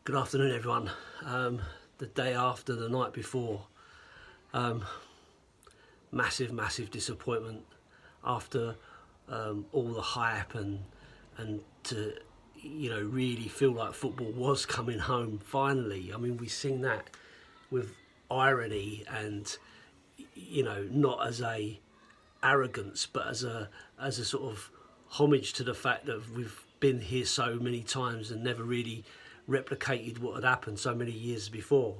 Good afternoon, everyone. The day after, the night before, massive disappointment after all the hype and to really feel like football was coming home finally. I mean, we've seen that with irony and not as a arrogance, but as a sort of homage to the fact that we've been here so many times and never really replicated what had happened so many years before.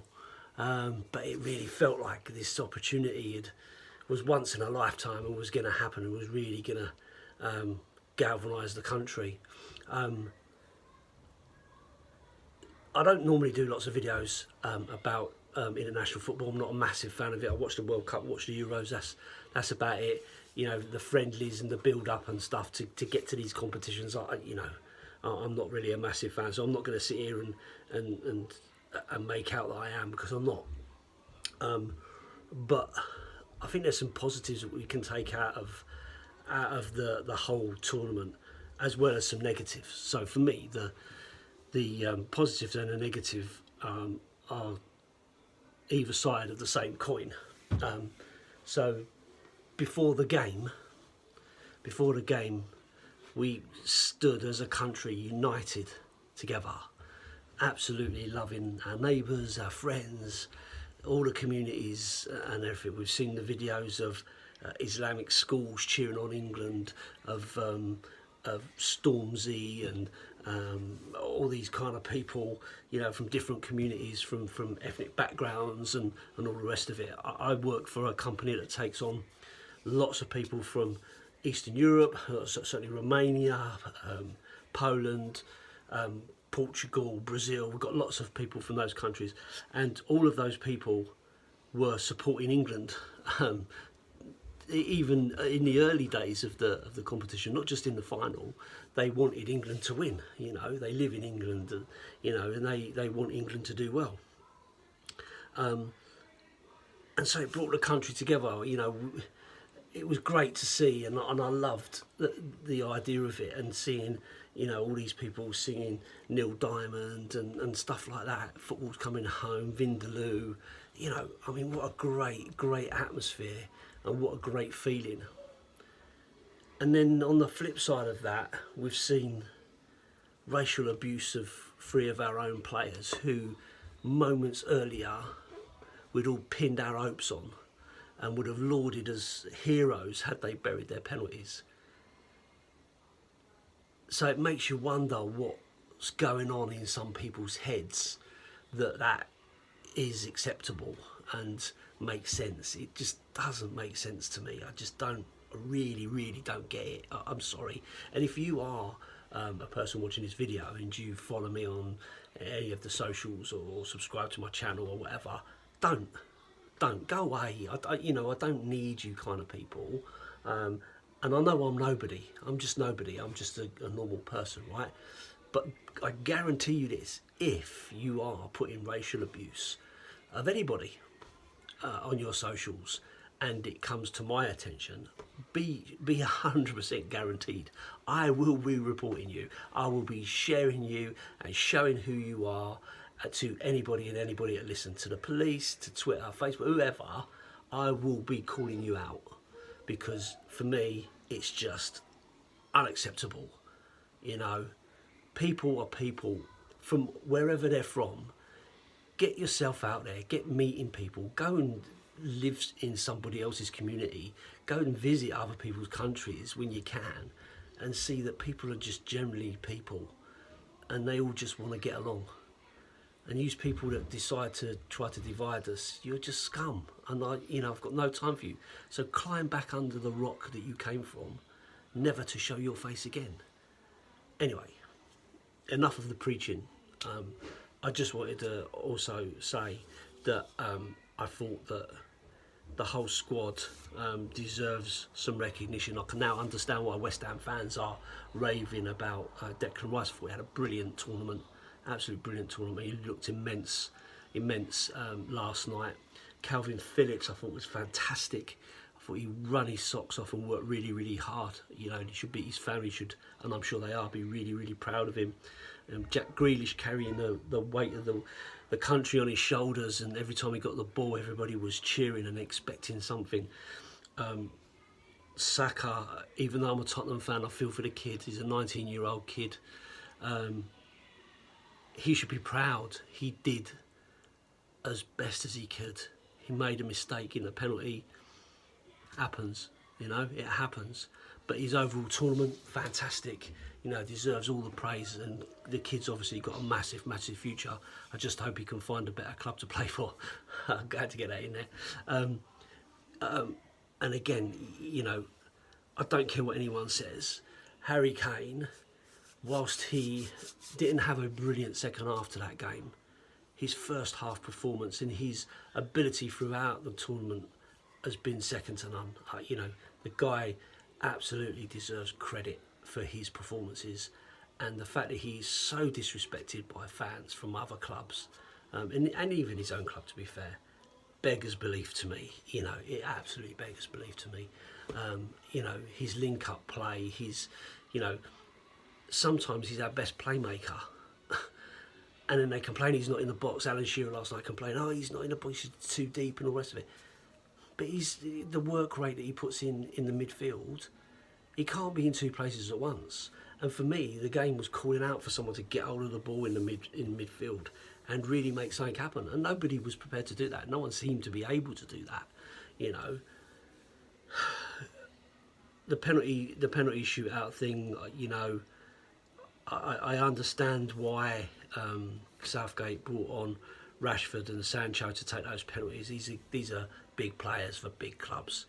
But it really felt like this opportunity was once in a lifetime and was going to happen and was really going to galvanise the country. I don't normally do lots of videos about international football. I'm not a massive fan of it. I watch the World Cup, watch the Euros. That's about it. You know, the friendlies and the build-up and stuff to get to these competitions. I'm not really a massive fan, so I'm not going to sit here and make out that I am, because I'm not. But I think there's some positives that we can take out of the whole tournament, as well as some negatives. So for me, the positives and the negative are either side of the same coin. So before the game, we stood as a country united together, absolutely loving our neighbours, our friends, all the communities and everything. We've seen the videos of Islamic schools cheering on England, of Stormzy and all these kind of people, from different communities, from ethnic backgrounds and all the rest of it. I work for a company that takes on lots of people from Eastern Europe, certainly Romania, Poland, Portugal, Brazil. We've got lots of people from those countries, and all of those people were supporting England. Even in the early days of the competition, not just in the final, they wanted England to win. They live in England, and they want England to do well. And so it brought the country together. It was great to see, and I loved the idea of it, and seeing all these people singing Neil Diamond and stuff like that. Football's coming home, Vindaloo. What a great atmosphere, and what a great feeling. And then on the flip side of that, we've seen racial abuse of 3 of our own players who moments earlier we'd all pinned our hopes on and would have lauded as heroes had they buried their penalties. So it makes you wonder what's going on in some people's heads that is acceptable and makes sense. It just doesn't make sense to me. I really don't get it. I'm sorry. And if you are a person watching this video and you follow me on any of the socials or subscribe to my channel or whatever, don't go away. I don't need you kind of people. And I know I'm nobody. I'm just nobody. I'm just a normal person, right? But I guarantee you this: if you are putting racial abuse of anybody on your socials, and it comes to my attention, be 100% guaranteed I will be reporting you. I will be sharing you and showing who you are to anybody that listens, to the police, to Twitter, Facebook, whoever. I will be calling you out, because for me it's just unacceptable. People are people from wherever they're from. Get yourself out there, get meeting people, go and live in somebody else's community, go and visit other people's countries when you can, and see that people are just generally people, and they all just want to get along. And use people that decide to try to divide us, you're just scum, and I've got no time for you. So climb back under the rock that you came from, never to show your face again. Anyway, enough of the preaching. I just wanted to also say that I thought that the whole squad deserves some recognition. I can now understand why West Ham fans are raving about Declan Rice. I thought he had a brilliant tournament, absolutely brilliant tournament. He looked immense last night. Calvin Phillips I thought was fantastic. I I thought he run his socks off and worked really, really hard. You know, and his family should, and I'm sure they are, be really, really proud of him. Jack Grealish carrying the weight of the country on his shoulders, and every time he got the ball, everybody was cheering and expecting something. Saka, even though I'm a Tottenham fan, I feel for the kid. He's a 19-year-old kid. He should be proud. He did as best as he could. He made a mistake in the penalty. Happens, you know, it happens. But his overall tournament, fantastic. You know, deserves all the praise, and the kid's obviously got a massive, massive future. I just hope he can find a better club to play for. I'm glad to get that in there. And again, you know, I don't care what anyone says. Harry Kane, whilst he didn't have a brilliant second half to that game, his first half performance and his ability throughout the tournament has been second to none. You know, the guy absolutely deserves credit for his performances, and the fact that he's so disrespected by fans from other clubs, and even his own club, to be fair, beggars belief to me. You know, it absolutely beggars belief to me. You know, his link-up play, you know, sometimes he's our best playmaker. And then they complain he's not in the box. Alan Shearer last night complained, oh, he's not in the box, he's too deep and all the rest of it. But the work rate that he puts in the midfield, he can't be in two places at once. And for me, the game was calling out for someone to get hold of the ball in midfield and really make something happen. And nobody was prepared to do that. No one seemed to be able to do that. You know, the penalty shootout thing. You know, I understand why Southgate brought on Rashford and Sancho to take those penalties. These are big players for big clubs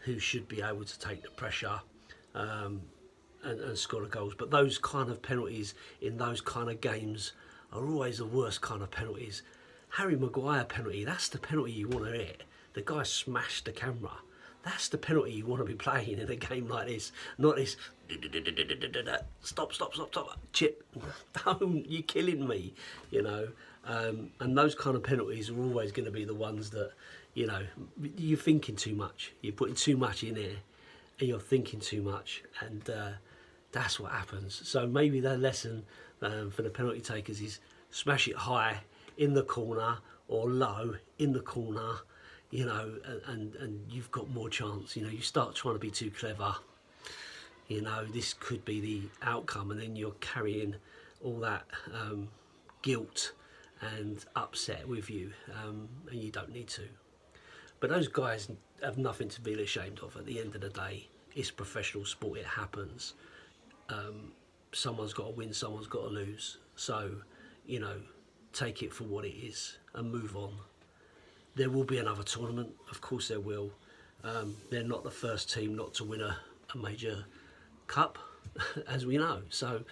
who should be able to take the pressure and score the goals. But those kind of penalties in those kind of games are always the worst kind of penalties. Harry Maguire penalty, that's the penalty you want to hit. The guy smashed the camera. That's the penalty you want to be playing in a game like this. Not this stop, chip. Don't, you're killing me, you know. And those kind of penalties are always going to be the ones that, you know, you're thinking too much. You're putting too much in there and you're thinking too much, and that's what happens. So maybe the lesson for the penalty takers is smash it high in the corner or low in the corner, you know, and you've got more chance. You know, you start trying to be too clever, you know, this could be the outcome, and then you're carrying all that guilt and upset with you, and you don't need to. But those guys have nothing to be ashamed of. At the end of the day, it's professional sport, it happens. Someone's got to win, someone's got to lose. So, you know, take it for what it is and move on. There will be another tournament, of course there will. They're not the first team not to win a major cup, as we know. So,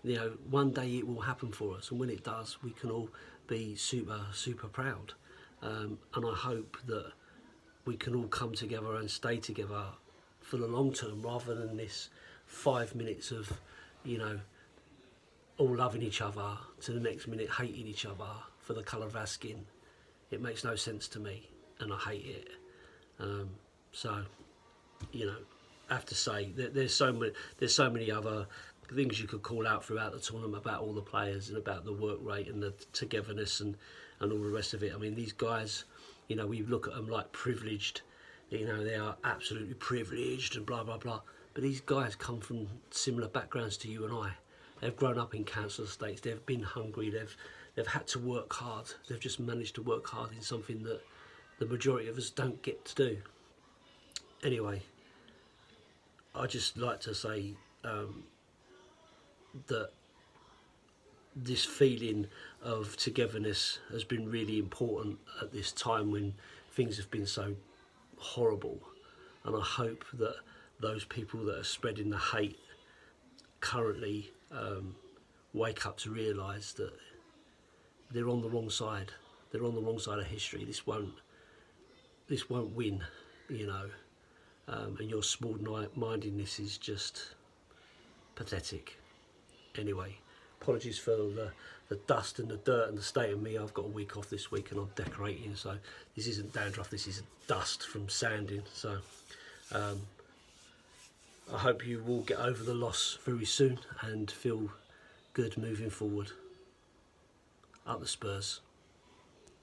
you know, one day it will happen for us, and when it does, we can all be super, super proud. And I hope that we can all come together and stay together for the long term, rather than this 5 minutes of, you know, all loving each other to the next minute hating each other for the colour of our skin. It makes no sense to me, and I hate it. So, you know, I have to say that there's so many other things you could call out throughout the tournament about all the players and about the work rate and the togetherness and all the rest of it. I mean, these guys, you know, we look at them like privileged, you know, they are absolutely privileged and blah, blah, blah. But these guys come from similar backgrounds to you and I. They've grown up in council estates, they've been hungry, they've had to work hard. They've just managed to work hard in something that the majority of us don't get to do. Anyway, I just like to say that this feeling of togetherness has been really important at this time when things have been so horrible, and I hope that those people that are spreading the hate currently wake up to realise that they're on the wrong side. They're on the wrong side of history. This won't win, you know, and your small-mindedness is just pathetic. Anyway, apologies for the dust and the dirt and the state of me. I've got a week off this week and I'm decorating, so this isn't dandruff, this is dust from sanding. So I hope you will get over the loss very soon and feel good moving forward. Up the Spurs.